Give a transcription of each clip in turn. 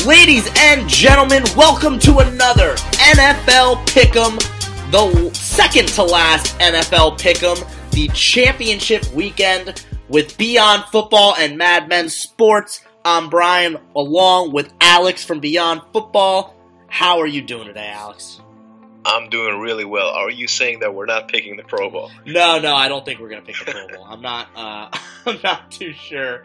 Ladies and gentlemen, welcome to another NFL Pick'em, the second to last NFL Pick'em, the championship weekend with Beyond Football and MadMen Sports. I'm Brian, along with Alex from Beyond Football. How are you doing today, Alex? I'm doing really well. Are you saying that we're not picking the Pro Bowl? No, I don't think we're gonna pick the Pro Bowl. I'm not too sure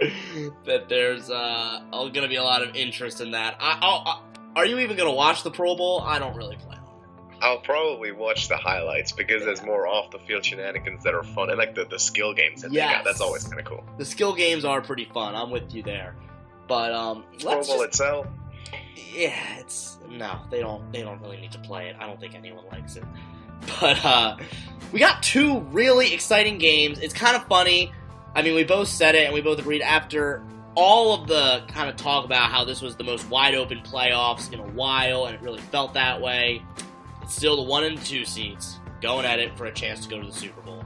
that there's gonna be a lot of interest in that. Are you even gonna watch the Pro Bowl? I don't really plan on it. I'll probably watch the highlights because there's more off-the-field shenanigans that are fun, and like the skill games that they got. That's always kind of cool. The skill games are pretty fun. I'm with you there. But Pro Bowl itself. Yeah, they don't really need to play it. I don't think anyone likes it. But we got two really exciting games. It's kind of funny. I mean, we both said it and we both agreed after all of the kind of talk about how this was the most wide open playoffs in a while, and it really felt that way. It's still the 1 and 2 seeds going at it for a chance to go to the Super Bowl.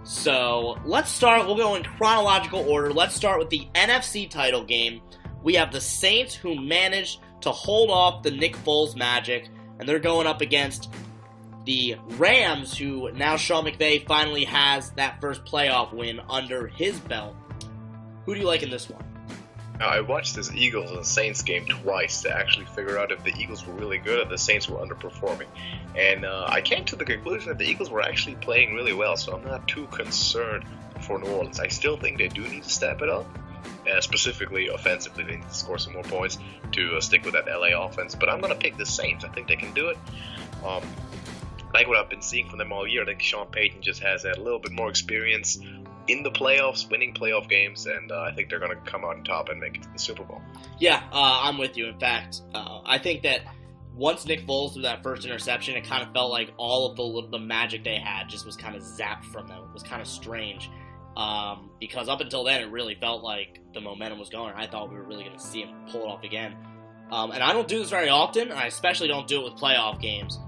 So let's start. We'll go in chronological order. Let's start with the NFC title game. We have the Saints, who managed to hold off the Nick Foles magic, and they're going up against the Rams, who now Sean McVay finally has that first playoff win under his belt. Who do you like in this one? Now, I watched this Eagles and Saints game twice to actually figure out if the Eagles were really good or the Saints were underperforming. And I came to the conclusion that the Eagles were actually playing really well, so I'm not too concerned for New Orleans. I still think they do need to step it up. Specifically, offensively, they need to score some more points to stick with that LA offense. But I'm going to pick the Saints. I think they can do it. Like what I've been seeing from them all year, I think Sean Payton just has a little bit more experience in the playoffs, winning playoff games, and I think they're going to come out on top and make it to the Super Bowl. Yeah, I'm with you. In fact, I think that once Nick Foles threw that first interception, it kind of felt like all of the magic they had just was kind of zapped from them. It was kind of strange. Because up until then, it really felt like the momentum was going. I thought we were really going to see him pull it off again. And I don't do this very often, and I especially don't do it with playoff games.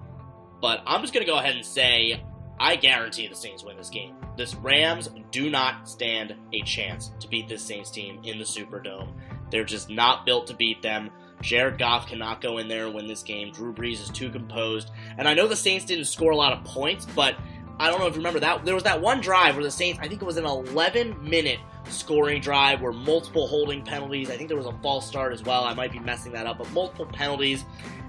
But I'm just going to go ahead and say I guarantee the Saints win this game. This Rams do not stand a chance to beat this Saints team in the Superdome. They're just not built to beat them. Jared Goff cannot go in there and win this game. Drew Brees is too composed. And I know the Saints didn't score a lot of points, but I don't know if you remember that. There was that one drive where the Saints, I think it was an 11-minute scoring drive where multiple holding penalties. I think there was a false start as well. I might be messing that up, but multiple penalties.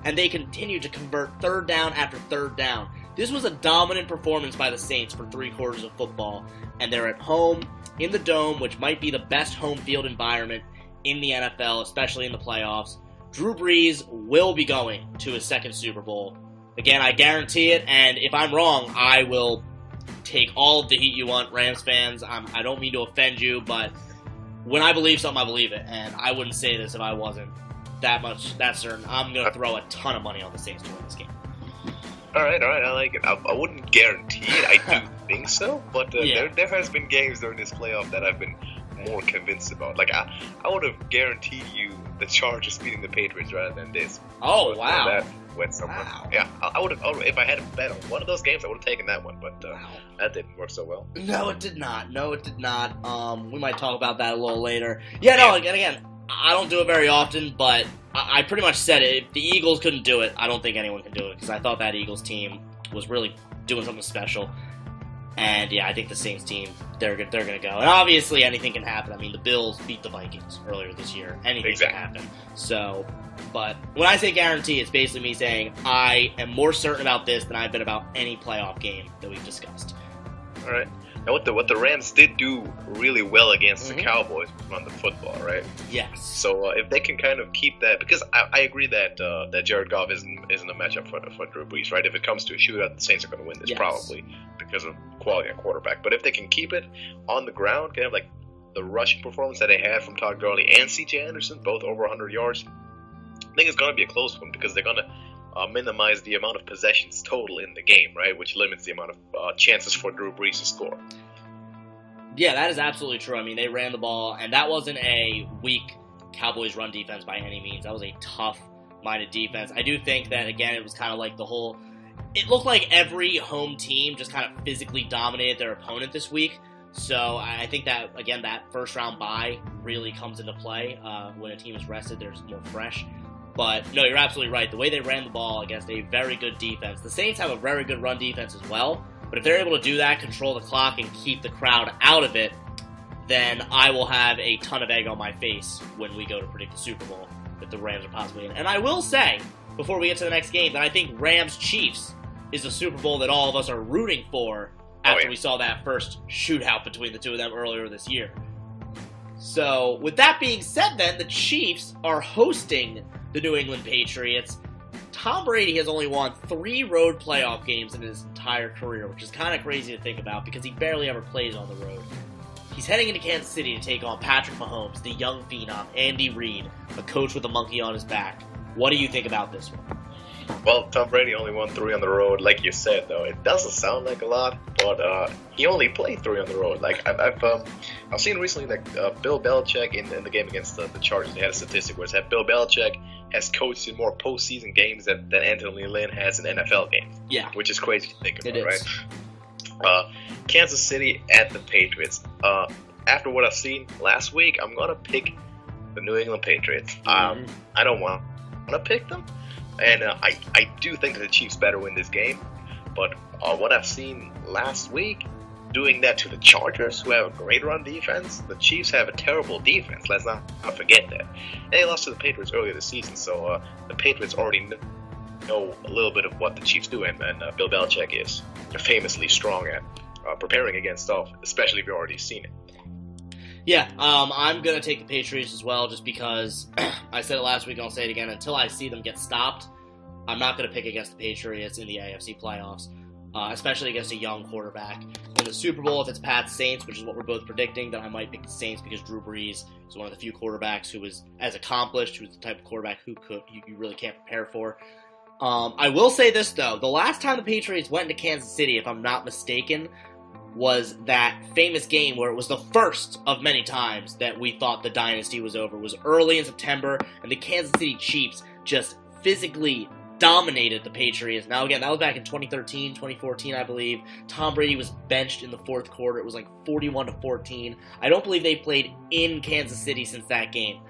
And they continued to convert third down after third down. This was a dominant performance by the Saints for 3 quarters of football. And they're at home in the Dome, which might be the best home field environment in the NFL, especially in the playoffs. Drew Brees will be going to his second Super Bowl. Again, I guarantee it, and if I'm wrong, I will take all of the heat you want, Rams fans. I don't mean to offend you, but when I believe something, I believe it, and I wouldn't say this if I wasn't that certain. I'm going to throw a ton of money on the Saints to win this game. All right, I like it. I wouldn't guarantee it. I do think so, but there has been games during this playoff that I've been more convinced about. Like, I would have guaranteed you the Chargers beating the Patriots rather than this. Oh, wow. That went somewhere. Wow. Yeah, I would have. If I had a bet on one of those games, I would have taken that one. But that didn't work so well. No, it did not. We might talk about that a little later. Yeah, no. Again, I don't do it very often, but I pretty much said it. If the Eagles couldn't do it, I don't think anyone can do it because I thought that Eagles team was really doing something special. And yeah, I think the Saints team, they're going to go. And obviously, anything can happen. I mean, the Bills beat the Vikings earlier this year. Anything can happen. So, but when I say guarantee, it's basically me saying I am more certain about this than I've been about any playoff game that we've discussed. All right. Now, what the Rams did do really well against the Cowboys was run the football, right? Yes. So if they can kind of keep that, because I agree that that Jared Goff isn't a matchup for Drew Brees, right? If it comes to a shootout, the Saints are going to win this probably because of quality of quarterback. But if they can keep it on the ground, kind of like the rushing performance that they had from Todd Gurley and C.J. Anderson, both over 100 yards, I think it's going to be a close one because they're going to minimize the amount of possessions total in the game, right? Which limits the amount of chances for Drew Brees to score. Yeah, that is absolutely true. I mean, they ran the ball, and that wasn't a weak Cowboys run defense by any means. That was a tough-minded defense. I do think that, again, it was kind of like the whole... It looked like every home team just kind of physically dominated their opponent this week. So I think that, again, that first-round bye really comes into play. When a team is rested, they're just more fresh. But, no, you're absolutely right. The way they ran the ball against a very good defense. The Saints have a very good run defense as well. But if they're able to do that, control the clock, and keep the crowd out of it, then I will have a ton of egg on my face when we go to predict the Super Bowl if the Rams are possibly in. And I will say, before we get to the next game, that I think Rams-Chiefs is the Super Bowl that all of us are rooting for after we saw that first shootout between the two of them earlier this year. So, with that being said then, the Chiefs are hosting the New England Patriots. Tom Brady has only won 3 road playoff games in his entire career, which is kind of crazy to think about because he barely ever plays on the road. He's heading into Kansas City to take on Patrick Mahomes, the young phenom, Andy Reid, a coach with a monkey on his back. What do you think about this one? Well, Tom Brady only won 3 on the road, like you said, though. It doesn't sound like a lot, but he only played 3 on the road. Like I've seen recently that Bill Belichick in the game against the Chargers, they had a statistic where it said Bill Belichick has coached in more postseason games than Anthony Lynn has in NFL games. Yeah, which is crazy to think about, right? Kansas City at the Patriots. After what I've seen last week, I'm gonna pick the New England Patriots. I don't want to pick them. And I do think that the Chiefs better win this game, but what I've seen last week, doing that to the Chargers, who have a great run defense, the Chiefs have a terrible defense. Let's not forget that. And they lost to the Patriots earlier this season, so the Patriots already know a little bit of what the Chiefs do, and Bill Belichick is famously strong at preparing against stuff, especially if you've already seen it. Yeah, I'm going to take the Patriots as well, just because I said it last week and I'll say it again. Until I see them get stopped, I'm not going to pick against the Patriots in the AFC playoffs, especially against a young quarterback. In the Super Bowl, if it's Pats Saints, which is what we're both predicting, then I might pick the Saints because Drew Brees is one of the few quarterbacks who was as accomplished, who's the type of quarterback who you really can't prepare for. I will say this, though. The last time the Patriots went into Kansas City, if I'm not mistaken, was that famous game where it was the first of many times that we thought the dynasty was over. It was early in September, and the Kansas City Chiefs just physically dominated the Patriots. Now, again, that was back in 2013, 2014, I believe. Tom Brady was benched in the fourth quarter. It was like 41-14. I don't believe they played in Kansas City since that game.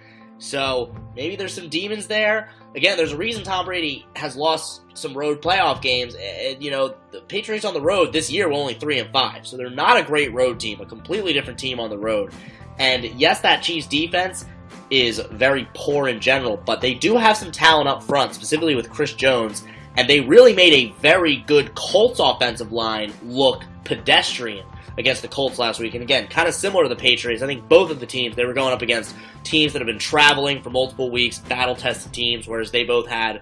So, maybe there's some demons there. Again, there's a reason Tom Brady has lost some road playoff games. And, the Patriots on the road this year were only 3-5. So they're not a great road team, a completely different team on the road. And yes, that Chiefs defense is very poor in general, but they do have some talent up front, specifically with Chris Jones. And they really made a very good Colts offensive line look pedestrian against the Colts last week. And again, kind of similar to the Patriots. I think both of the teams, they were going up against teams that have been traveling for multiple weeks, battle-tested teams, whereas they both had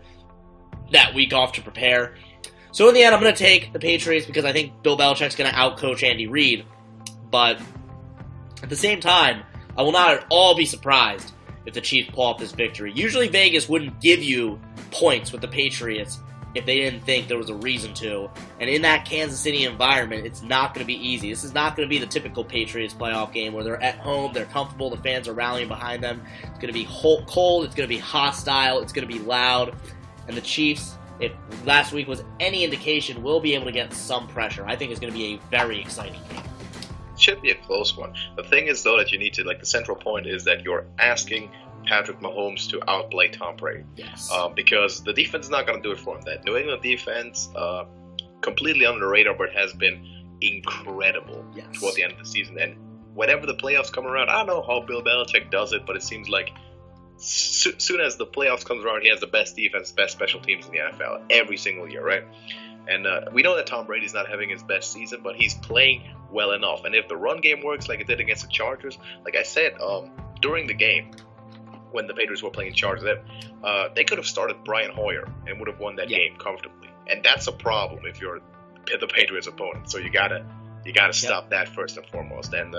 that week off to prepare. So in the end, I'm going to take the Patriots because I think Bill Belichick's going to outcoach Andy Reid. But at the same time, I will not at all be surprised if the Chiefs pull off this victory. Usually Vegas wouldn't give you points with the Patriots if they didn't think there was a reason to. And in that Kansas City environment, it's not going to be easy. This is not going to be the typical Patriots playoff game where they're at home, they're comfortable, the fans are rallying behind them. It's going to be cold, it's going to be hostile, it's going to be loud. And the Chiefs, if last week was any indication, will be able to get some pressure. I think it's going to be a very exciting game. It should be a close one. The thing is, though, that you need to, the central point is that you're asking Patrick Mahomes to outplay Tom Brady. Yes. Because the defense is not going to do it for him. That New England defense, completely under the radar, but has been incredible toward the end of the season. And whenever the playoffs come around, I don't know how Bill Belichick does it, but it seems like soon as the playoffs comes around, he has the best defense, best special teams in the NFL every single year, right? And we know that Tom Brady's not having his best season, but he's playing well enough. And if the run game works like it did against the Chargers, like I said, during the game, when the Patriots were playing Chargers, they could have started Brian Hoyer and would have won that game comfortably. And that's a problem if you're the Patriots' opponent. So you gotta stop that first and foremost. And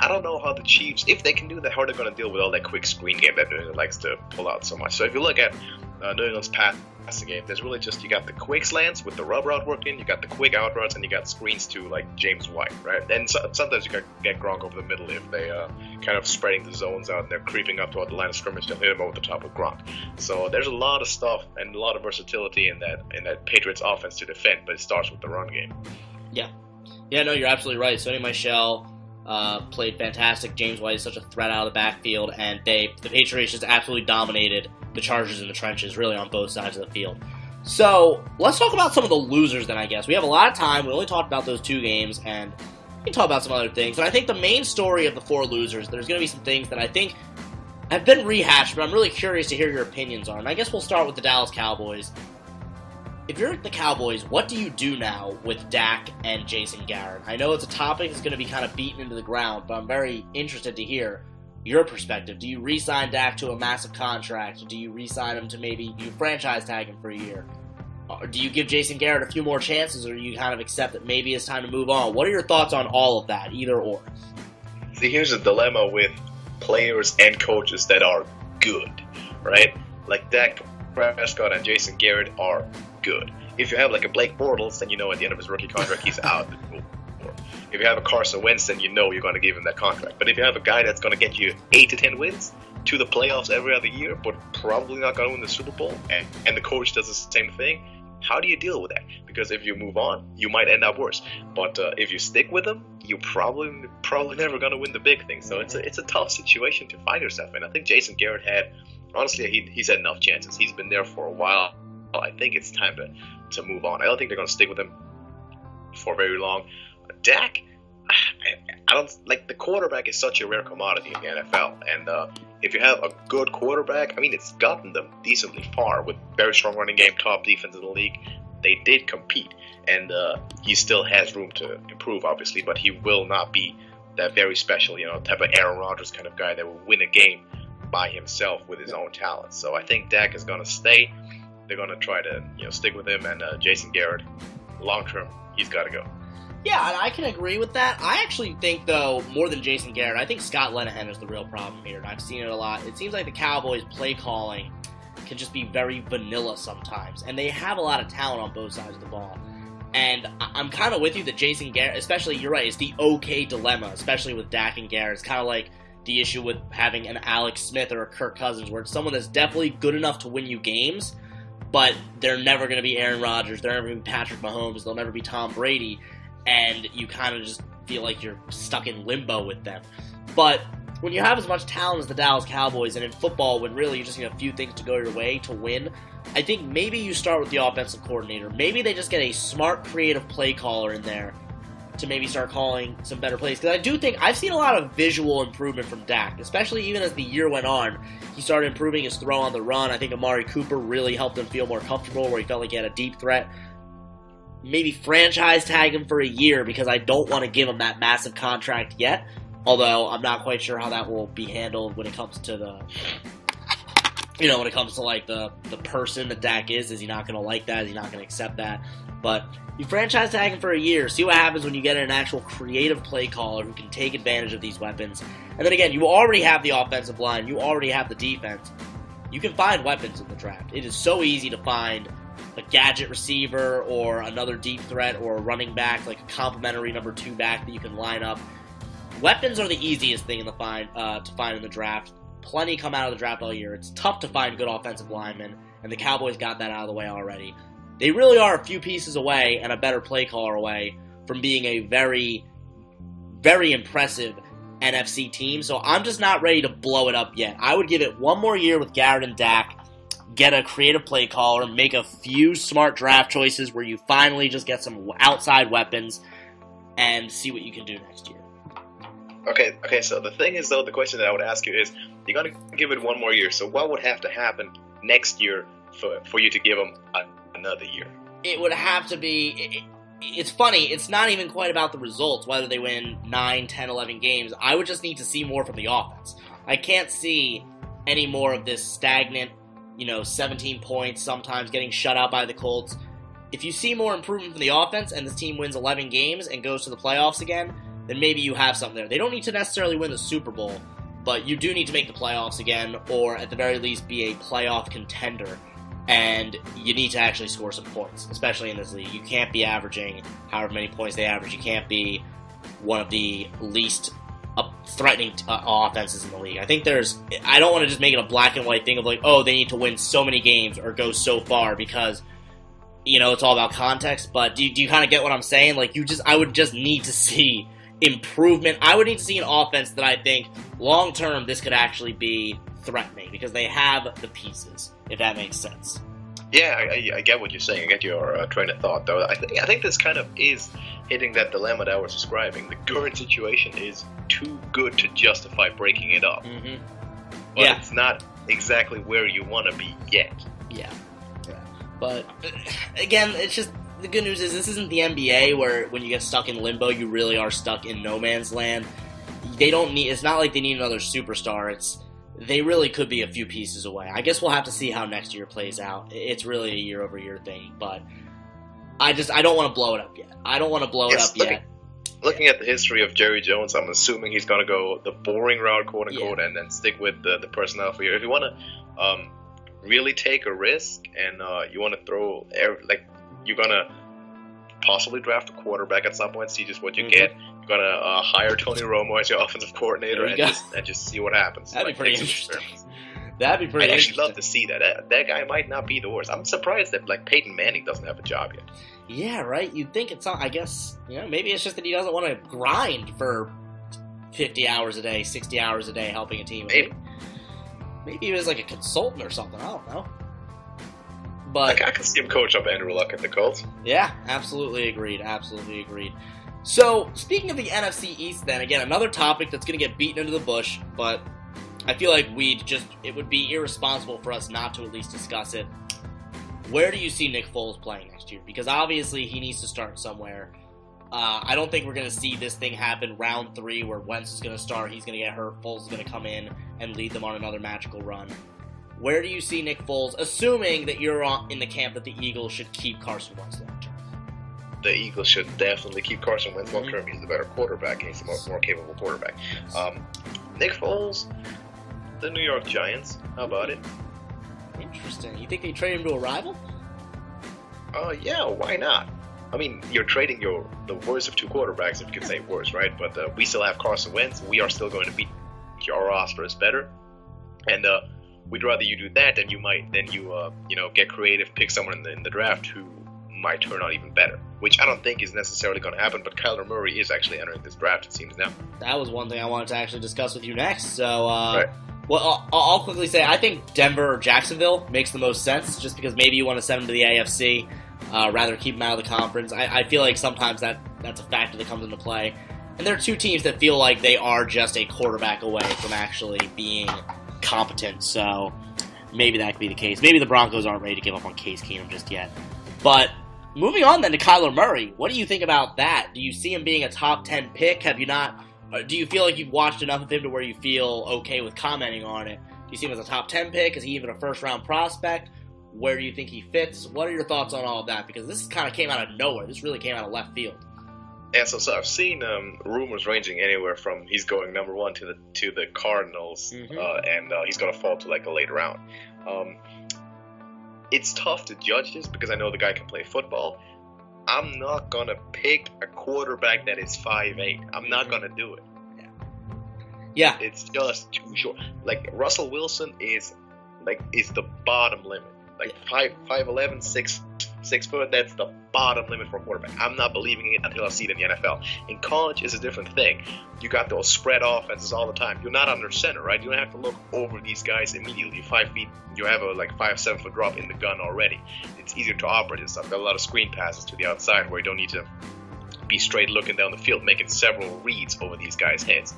I don't know how the Chiefs, if they can do that, how they're going to deal with all that quick screen game that New England likes to pull out so much. So if you look at New England's passing game, there's really just, you got the quick slants with the rub route working, you got the quick out routes, and you got screens to like James White, right? And sometimes you can get Gronk over the middle if they kind of spreading the zones out and they're creeping up toward the line of scrimmage to hit him over the top of Gronk. So there's a lot of stuff and a lot of versatility in that Patriots offense to defend, but it starts with the run game. Yeah, no, you're absolutely right. Sonny Michel, played fantastic. James White is such a threat out of the backfield, and the Patriots just absolutely dominated the Chargers in the trenches, really on both sides of the field. So, let's talk about some of the losers then, I guess. We have a lot of time. We only talked about those 2 games, and we can talk about some other things. And I think the main story of the 4 losers, there's going to be some things that I think have been rehashed, but I'm really curious to hear your opinions on. And I guess we'll start with the Dallas Cowboys. If you're the Cowboys, what do you do now with Dak and Jason Garrett? I know it's a topic that's going to be kind of beaten into the ground, but I'm very interested to hear your perspective. Do you re-sign Dak to a massive contract? Do you re-sign him to maybe you franchise tag him for a year? Or do you give Jason Garrett a few more chances, or do you kind of accept that maybe it's time to move on? What are your thoughts on all of that, either or? See, here's a dilemma with players and coaches that are good, right? Like Dak Prescott and Jason Garrett are good. If you have like a Blake Bortles, then you know at the end of his rookie contract he's out. If you have a Carson Wentz, then you know you're going to give him that contract. But if you have a guy that's going to get you 8 to 10 wins to the playoffs every other year, but probably not going to win the Super Bowl, and the coach does the same thing, how do you deal with that? Because if you move on, you might end up worse. But if you stick with them, you're probably never going to win the big thing. So it's a tough situation to find yourself in. I think Jason Garrett he's had enough chances. He's been there for a while. I think it's time to move on. I don't think they're going to stick with him for very long. Dak, I don't like the quarterback is such a rare commodity in the NFL, and if you have a good quarterback, I mean, it's gotten them decently far with very strong running game, top defense in the league. They did compete, and he still has room to improve, obviously, but he will not be that very special, type of Aaron Rodgers kind of guy that will win a game by himself with his own talent. So I think Dak is going to stay. They're going to try to stick with him, and Jason Garrett, long term, he's got to go. Yeah, and I can agree with that. I actually think, though, more than Jason Garrett, I think Scott Linehan is the real problem here. And I've seen it a lot. It seems like the Cowboys' play calling can just be very vanilla sometimes. And they have a lot of talent on both sides of the ball. And I'm kind of with you that Jason Garrett, especially, you're right, it's the okay dilemma, especially with Dak and Garrett. It's kind of like the issue with having an Alex Smith or a Kirk Cousins, where it's someone that's definitely good enough to win you games, but they're never going to be Aaron Rodgers, they're never going to be Patrick Mahomes, they'll never be Tom Brady. And you kind of just feel like you're stuck in limbo with them. But when you have as much talent as the Dallas Cowboys, and in football, when really you just need a few things to go your way to win, I think maybe you start with the offensive coordinator. Maybe they just get a smart, creative play caller in there to maybe start calling some better plays. Because I do think I've seen a lot of visual improvement from Dak, especially even as the year went on. He started improving his throw on the run. I think Amari Cooper really helped him feel more comfortable, where he felt like he had a deep threat. Maybe franchise tag him for a year, because I don't want to give him that massive contract yet. Although I'm not quite sure how that will be handled when it comes to the person that Dak is. Is he not going to like that? Is he not going to accept that? But you franchise tag him for a year. See what happens when you get an actual creative play caller who can take advantage of these weapons. And then again, you already have the offensive line. You already have the defense. You can find weapons in the draft. It is so easy to find a gadget receiver or another deep threat or a running back, like a complimentary number 2 back that you can line up. Weapons are the easiest thing to find in the draft. Plenty come out of the draft all year. It's tough to find good offensive linemen, and the Cowboys got that out of the way already. They really are a few pieces away and a better play caller away from being a very, very impressive NFC team, so I'm just not ready to blow it up yet. I would give it one more year with Garrett and Dak, get a creative play caller, make a few smart draft choices where you finally just get some outside weapons, and see what you can do next year. Okay, so the thing is, though, the question that I would ask you is, you're going to give it one more year, so what would have to happen next year for you to give them another year? It would have to be... It's funny, it's not even quite about the results, whether they win 9, 10, 11 games. I would just need to see more from the offense. I can't see any more of this stagnant, 17 points, sometimes getting shut out by the Colts. If you see more improvement from the offense and this team wins 11 games and goes to the playoffs again, then maybe you have something there. They don't need to necessarily win the Super Bowl, but you do need to make the playoffs again, or at the very least be a playoff contender. And you need to actually score some points, especially in this league. You can't be averaging however many points they average. You can't be one of the least threatening offenses in the league. I don't want to just make it a black and white thing of like, oh, they need to win so many games or go so far, because, it's all about context. But do you kind of get what I'm saying? Like, I would just need to see improvement. I would need to see an offense that I think long-term this could actually be threatening because they have the pieces, if that makes sense. Yeah, I get what you're saying. I get your train of thought, though. I think this kind of is hitting that dilemma that I was describing. The current situation is too good to justify breaking it up. Mm-hmm. But it's not exactly where you want to be yet. Yeah. But, again, it's just, the good news is this isn't the NBA where when you get stuck in limbo, you really are stuck in no man's land. It's not like they need another superstar. They really could be a few pieces away. I guess we'll have to see how next year plays out. It's really a year-over-year thing, but I don't want to blow it up yet. Looking at the history of Jerry Jones, I'm assuming he's going to go the boring route, quote-unquote, and then stick with the personnel for you. If you want to really take a risk and you want to throw, you're going to possibly draft a quarterback at some point, see just what you get. You're going to hire Tony Romo as your offensive coordinator and just see what happens. That'd be pretty interesting. I'd actually love to see that. That guy might not be the worst. I'm surprised that Peyton Manning doesn't have a job yet. Yeah, right. You'd think it's not. I guess maybe it's just that he doesn't want to grind for 50 hours a day, 60 hours a day helping a team. Maybe he was like a consultant or something. I don't know. But I can see him coach up Andrew Luck at the Colts. Yeah, absolutely agreed. So, speaking of the NFC East then, again, another topic that's going to get beaten into the bush, but I feel like it would be irresponsible for us not to at least discuss it. Where do you see Nick Foles playing next year? Because obviously he needs to start somewhere. I don't think we're going to see this thing happen round 3 where Wentz is going to start, he's going to get hurt, Foles is going to come in and lead them on another magical run. Where do you see Nick Foles, assuming that you're in the camp that the Eagles should keep Carson Wentz long-term? The Eagles should definitely keep Carson Wentz long-term. He's the better quarterback. He's the more capable quarterback. Nick Foles, the New York Giants. How about it? Interesting. You think they trade him to a rival? Yeah, why not? I mean, you're trading the worst of two quarterbacks, if you can say worse, right? But we still have Carson Wentz. We are still going to beat your roster is better. And we'd rather you do that than you get creative, pick someone in the draft who might turn out even better, which I don't think is necessarily going to happen, but Kyler Murray is actually entering this draft, it seems now. That was one thing I wanted to actually discuss with you next. So, right. Well, I'll quickly say I think Denver or Jacksonville makes the most sense, just because maybe you want to send them to the AFC, rather keep them out of the conference. I feel like sometimes that's a factor that comes into play. And there are two teams that feel like they are just a quarterback away from actually being competent, so maybe that could be the case. Maybe the Broncos aren't ready to give up on Case Keenum just yet. But moving on then to Kyler Murray, what do you think about that? Do you see him being a top 10 pick? Do you feel like you've watched enough of him to where you feel okay with commenting on it? Do you see him as a top 10 pick? Is he even a first-round prospect? Where do you think he fits? What are your thoughts on all of that? Because this kind of came out of nowhere. This really came out of left field. Yeah, so I've seen rumors ranging anywhere from he's going number 1 to the Cardinals, and he's going to fall to a late round. It's tough to judge this because I know the guy can play football. I'm not going to pick a quarterback that is 5'8". I'm not going to do it. Yeah. It's just too short. Russell Wilson is the bottom limit. 5'11", 6 foot, that's the bottom limit for a quarterback. I'm not believing it until I see it in the NFL. In college, it's a different thing. You got those spread offenses all the time. You're not under center, right? You don't have to look over these guys immediately. 5 feet, you have a 5-7 foot drop in the gun already. It's easier to operate and stuff. Got a lot of screen passes to the outside where you don't need to be straight looking down the field, making several reads over these guys' heads.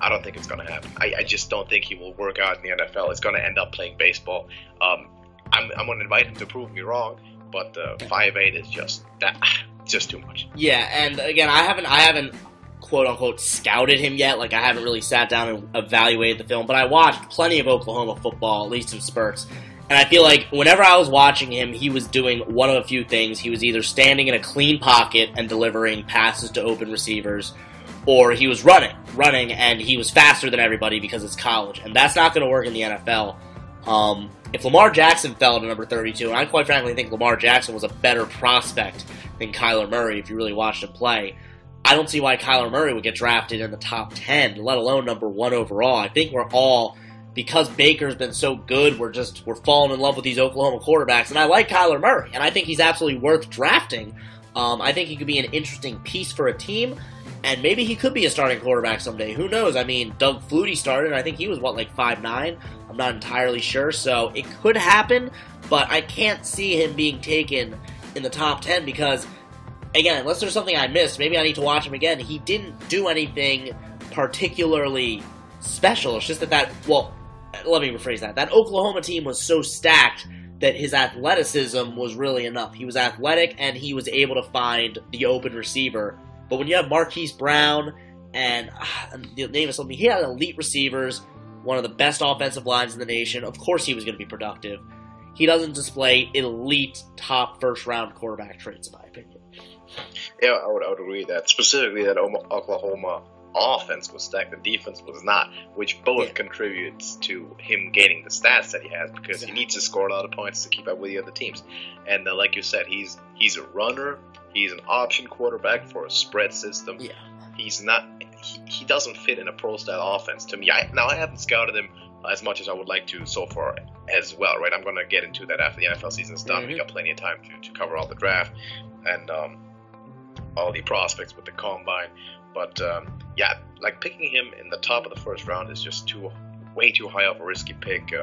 I don't think it's going to happen. I just don't think he will work out in the NFL. It's going to end up playing baseball. I'm going to invite him to prove me wrong. But 5'8" is just too much. Yeah, and again, I haven't quote unquote scouted him yet. I haven't really sat down and evaluated the film, but I watched plenty of Oklahoma football, at least in spurts. And I feel like whenever I was watching him, he was doing one of a few things. He was either standing in a clean pocket and delivering passes to open receivers, or he was running, and he was faster than everybody because it's college, and that's not going to work in the NFL. If Lamar Jackson fell to number 32, and I quite frankly think Lamar Jackson was a better prospect than Kyler Murray if you really watched him play, I don't see why Kyler Murray would get drafted in the top 10, let alone number 1 overall. I think we're all, because Baker's been so good, we're falling in love with these Oklahoma quarterbacks, and I like Kyler Murray, and I think he's absolutely worth drafting. I think he could be an interesting piece for a team, And maybe he could be a starting quarterback someday. Who knows? I mean, Doug Flutie started, and I think he was, like 5'9"? I'm not entirely sure, so it could happen, but I can't see him being taken in the top 10 because, again, unless there's something I missed, maybe I need to watch him again, he didn't do anything particularly special. It's just well, let me rephrase that. That Oklahoma team was so stacked that his athleticism was really enough. He was athletic, and he was able to find the open receiver. But when you have Marquise Brown and the name of something, he had elite receivers, one of the best offensive lines in the nation. Of course he was going to be productive. He doesn't display elite top first-round quarterback traits, in my opinion. Yeah, I would agree with that. Specifically, that Oklahoma offense was stacked, the defense was not, which both contributes to him gaining the stats that he has because he needs to score a lot of points to keep up with the other teams. And like you said, he's a runner. He's an option quarterback for a spread system. Yeah. He's not. He doesn't fit in a pro-style offense to me. I haven't scouted him as much as I would like to so far as well, right? I'm going to get into that after the NFL season's done. Mm-hmm. We got plenty of time to cover all the draft and all the prospects with the combine. But, yeah, like picking him in the top of the first round is just way too high of a risky pick.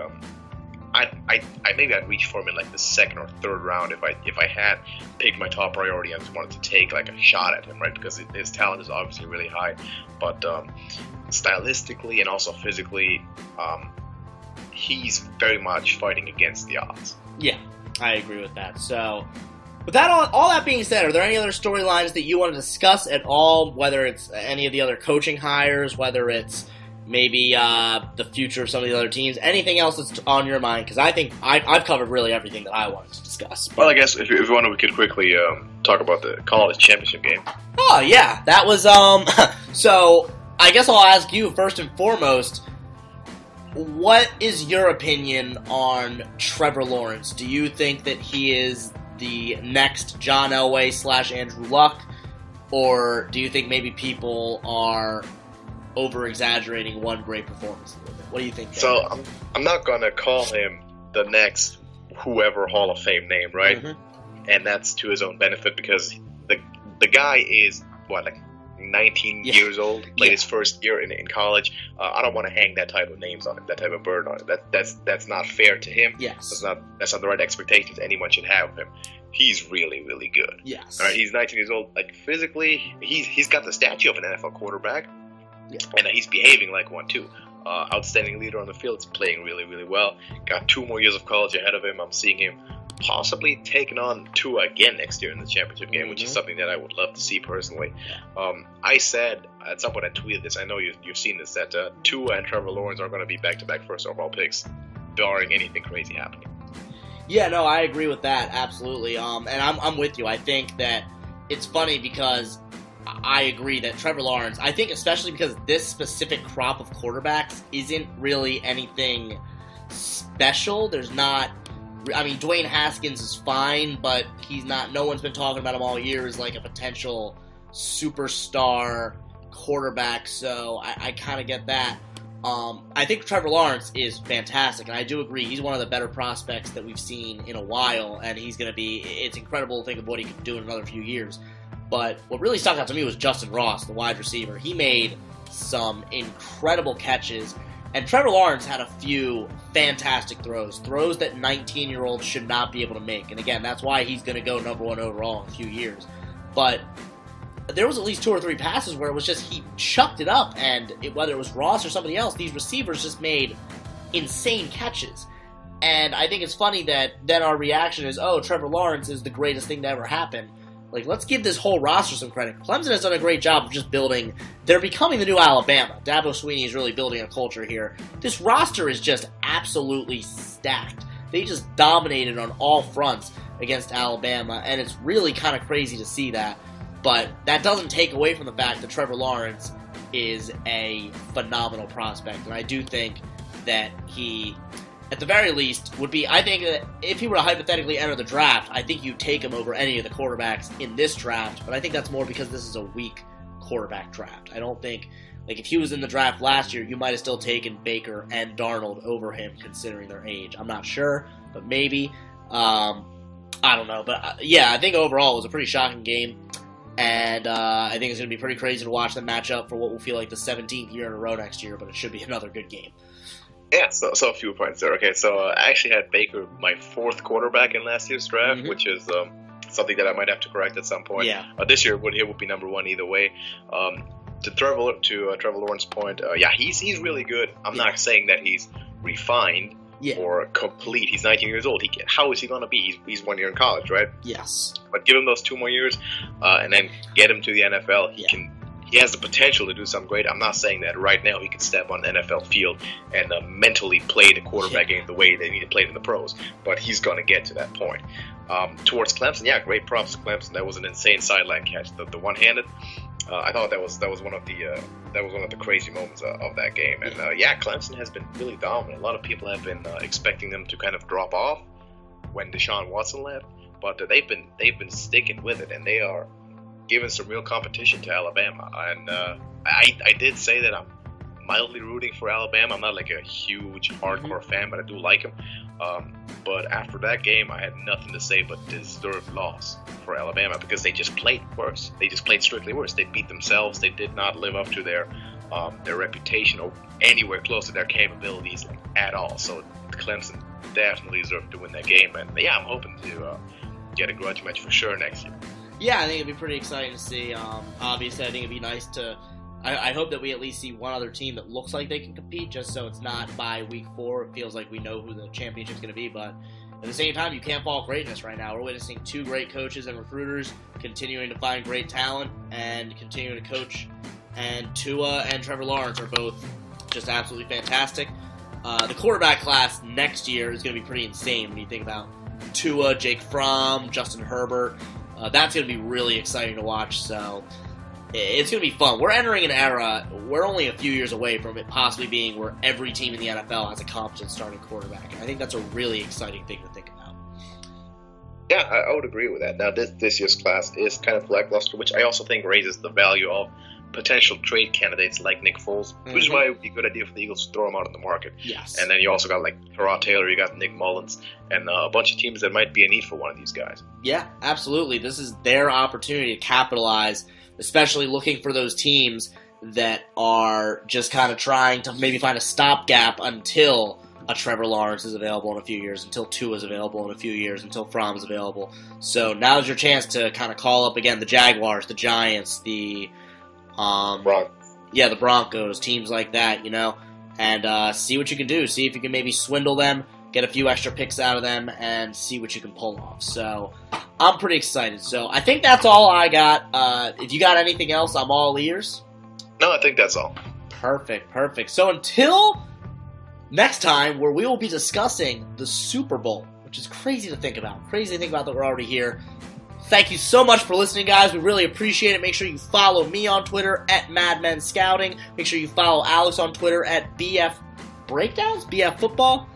Maybe I'd reach for him in like the second or third round if I had picked my top priority and just wanted to take like a shot at him, right? Because his talent is obviously really high, but stylistically and also physically, he's very much fighting against the odds. Yeah, I agree with that. So, with that all that being said, are there any other storylines that you want to discuss at all? Whether it's any of the other coaching hires, whether it's maybe the future of some of the other teams, anything else that's on your mind? Because I think I've covered really everything that I wanted to discuss. Well, I guess if you want, we could quickly talk about the college championship game. Oh, yeah. That was, so I guess I'll ask you first and foremost, what is your opinion on Trevor Lawrence? Do you think that he is the next John Elway / Andrew Luck? Or do you think maybe people are over-exaggerating one great performance a little bit? What do you think? So I'm not going to call him the next whoever Hall of Fame name, right? Mm-hmm. And that's to his own benefit because the guy is, like 19 years old, played his first year in college. I don't want to hang that type of names on him, that type of burden on him. That's not fair to him. Yes. That's not the right expectations anyone should have of him. He's really, really good. Yes. All right, he's 19 years old. Like, physically, he's got the statue of an NFL quarterback. Yeah. And he's behaving like one, too. Outstanding leader on the field. He's playing really, really well. Got 2 more years of college ahead of him. I'm seeing him possibly taking on Tua again next year in the championship game, which is something that I would love to see personally. I said, at some point I tweeted this, I know you've seen this, that Tua and Trevor Lawrence are going to be back-to-back first overall picks, barring anything crazy happening. Yeah, no, I agree with that, absolutely. And I'm with you. I think that it's funny because I agree that Trevor Lawrence, I think especially because this specific crop of quarterbacks isn't really anything special. There's not, I mean, Dwayne Haskins is fine, but he's not, no one's been talking about him all year as like a potential superstar quarterback, so I kind of get that. I think Trevor Lawrence is fantastic, and I do agree he's one of the better prospects that we've seen in a while, and he's going to be, it's incredible to think of what he could do in another few years. But what really stuck out to me was Justin Ross, the wide receiver. He made some incredible catches, and Trevor Lawrence had a few fantastic throws that 19-year-olds should not be able to make. And again, that's why he's going to go number 1 overall in a few years. But there was at least 2 or 3 passes where it was just he chucked it up, and whether it was Ross or somebody else, these receivers just made insane catches. And I think it's funny that then our reaction is, oh, Trevor Lawrence is the greatest thing to ever happen. Like, let's give this whole roster some credit. Clemson has done a great job of just building. They're becoming the new Alabama. Dabo Swinney is really building a culture here. This roster is just absolutely stacked. They just dominated on all fronts against Alabama, and it's really kind of crazy to see that. But that doesn't take away from the fact that Trevor Lawrence is a phenomenal prospect. And I do think that he, at the very least, would be, I think that if he were to hypothetically enter the draft, I think you'd take him over any of the quarterbacks in this draft. But I think that's more because this is a weak quarterback draft. I don't think, like, if he was in the draft last year, you might have still taken Baker and Darnold over him considering their age. I'm not sure, but maybe. I don't know. But, yeah, I think overall it was a pretty shocking game. And I think it's going to be pretty crazy to watch them match up for what will feel like the 17th year in a row next year, but it should be another good game. Yeah, so a few points there. Okay, so I actually had Baker my 4th quarterback in last year's draft, which is something that I might have to correct at some point. Yeah. This year he would be number 1 either way. To Trevor Lawrence's point, he's really good. I'm not saying that he's refined or complete. He's 19 years old. How is he going to be? He's 1 year in college, right? Yes. But give him those 2 more years, and then get him to the NFL. He has the potential to do something great. I'm not saying that right now he can step on the NFL field and mentally play the quarterback game the way they need to play it in the pros. But he's going to get to that point. Towards Clemson, great props to Clemson. That was an insane sideline catch. The one-handed. I thought that was one of the crazy moments of that game. And Clemson has been really dominant. A lot of people have been expecting them to kind of drop off when Deshaun Watson left, but they've been sticking with it, and they are giving some real competition to Alabama. And I did say that I'm mildly rooting for Alabama. I'm not like a huge hardcore fan, but I do like them. But after that game, I had nothing to say but deserved loss for Alabama because they just played worse. They just played strictly worse. They beat themselves. They did not live up to their reputation or anywhere close to their capabilities at all. So Clemson definitely deserved to win that game. And I'm hoping to get a grudge match for sure next year. Yeah, I think it'd be pretty exciting to see. Obviously, I think it'd be nice to. I hope that we at least see one other team that looks like they can compete, just so it's not by week 4. It feels like we know who the championship's going to be, but at the same time, you can't fall greatness right now. We're witnessing 2 great coaches and recruiters continuing to find great talent and continuing to coach. And Tua and Trevor Lawrence are both just absolutely fantastic. The quarterback class next year is going to be pretty insane when you think about Tua, Jake Fromm, Justin Herbert. That's going to be really exciting to watch, so it's going to be fun. We're entering an era, we're only a few years away from it possibly being where every team in the NFL has a competent starting quarterback. And I think that's a really exciting thing to think about. Yeah, I would agree with that. Now, this year's class is kind of lackluster, which I also think raises the value of potential trade candidates like Nick Foles, which is why it would be a good idea for the Eagles to throw him out on the market. Yes. And then you also got like Tyrod Taylor, you got Nick Mullins, and a bunch of teams that might be in need for one of these guys. Yeah, absolutely. This is their opportunity to capitalize, especially looking for those teams that are just kind of trying to maybe find a stopgap until a Trevor Lawrence is available in a few years, until Tua is available in a few years, until Fromm is available. So now's your chance to kind of call up again the Jaguars, the Giants, the Broncos, teams like that, and see what you can do. See if you can maybe swindle them, get a few extra picks out of them, and see what you can pull off. So I'm pretty excited. So I think that's all I got. If you got anything else, I'm all ears. No, I think that's all. Perfect. So until next time, where we will be discussing the Super Bowl, which is crazy to think about. Crazy to think about that we're already here. Thank you so much for listening, guys. We really appreciate it. Make sure you follow me on Twitter at MadMen Scouting. Make sure you follow Alex on Twitter at BF Breakdowns? BF Football?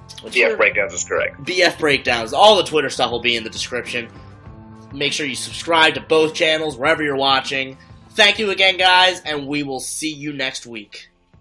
BF Breakdowns is correct. BF Breakdowns. All the Twitter stuff will be in the description. Make sure you subscribe to both channels wherever you're watching. Thank you again, guys, and we will see you next week.